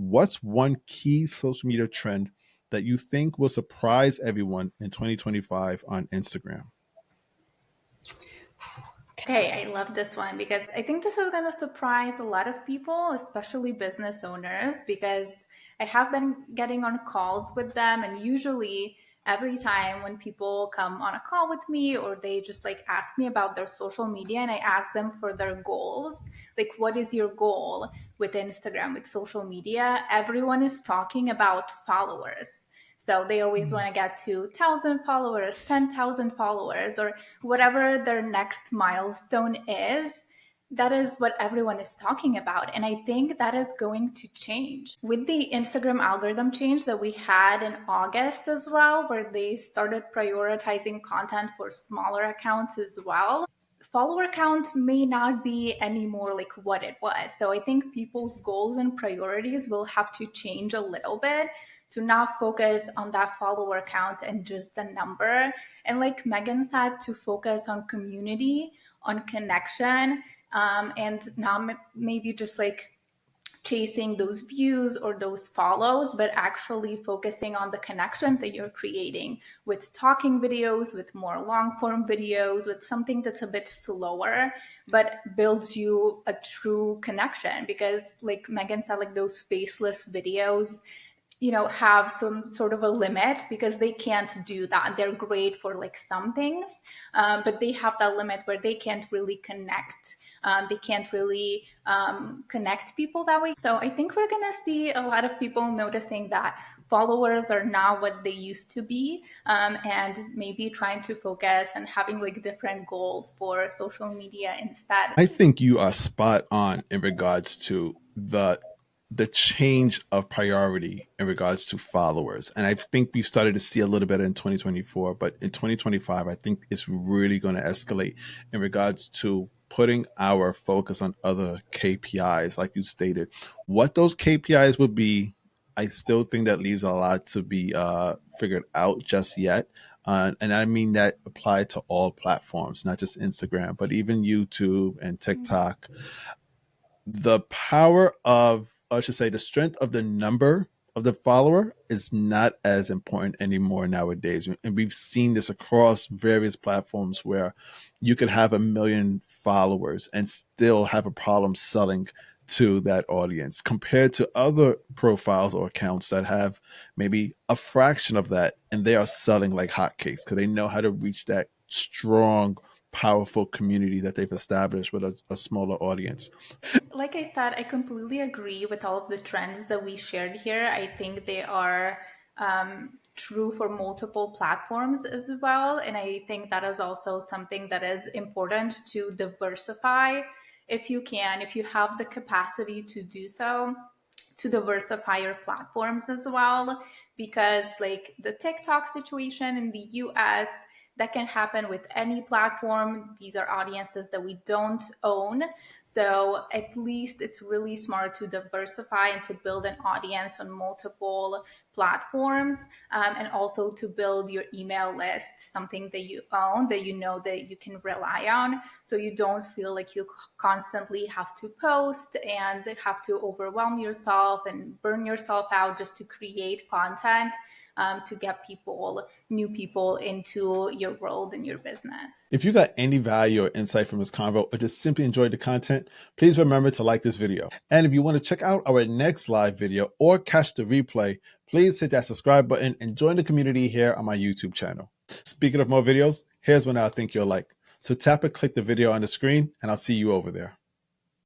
what's one key social media trend that you think will surprise everyone in 2025 on Instagram? Okay, I love this one because I think this is going to surprise a lot of people, especially business owners, because I have been getting on calls with them. And usually, every time when people come on a call with me or they just like ask me about their social media and I ask them for their goals, like, what is your goal with Instagram, with social media? Everyone is talking about followers. So they always want to get to 1,000 followers, 10,000 followers, or whatever their next milestone is. That is what everyone is talking about. And I think that is going to change. With the Instagram algorithm change that we had in August as well, where they started prioritizing content for smaller accounts as well, follower count may not be anymore like what it was. So I think people's goals and priorities will have to change a little bit to not focus on that follower count and just the number. And like Megan said, to focus on community, on connection, and not maybe just like chasing those views or those follows, but actually focusing on the connection that you're creating with talking videos, with more long form videos, with something that's a bit slower, but builds you a true connection. Because like Megan said, like those faceless videos, have some sort of a limit because they can't do that. They're great for like some things, but they have that limit where they can't really connect. They can't really connect people that way. So I think we're going to see a lot of people noticing that followers are not what they used to be, and maybe trying to focus and having like different goals for social media instead. I think you are spot on in regards to the change of priority in regards to followers. And I think we started to see a little bit in 2024, but in 2025, I think it's really going to escalate in regards to putting our focus on other KPIs, like you stated. What those KPIs would be, I still think that leaves a lot to be figured out just yet. And I mean that apply to all platforms, not just Instagram, but even YouTube and TikTok. The power of, I should say, the strength of the number of the follower is not as important anymore nowadays. And we've seen this across various platforms where you could have 1 million followers and still have a problem selling to that audience compared to other profiles or accounts that have maybe a fraction of that and they are selling like hotcakes because they know how to reach that strong, powerful community that they've established with a smaller audience. Like I said, I completely agree with all of the trends that we shared here. I think they are true for multiple platforms as well. And I think that is also something that is important to diversify if you can, if you have the capacity to do so, to diversify your platforms as well. Because, like the TikTok situation in the US, that can happen with any platform. These are audiences that we don't own. So at least it's really smart to diversify and to build an audience on multiple platforms, and also to build your email list, something that you own, that you know that you can rely on. So you don't feel like you constantly have to post and have to overwhelm yourself and burn yourself out just to create content, to get new people into your world and your business. If you got any value or insight from this convo or just simply enjoyed the content, please remember to like this video. And if you want to check out our next live video or catch the replay, please hit that subscribe button and join the community here on my YouTube channel. Speaking of more videos, here's one I think you'll like. So tap and click the video on the screen and I'll see you over there.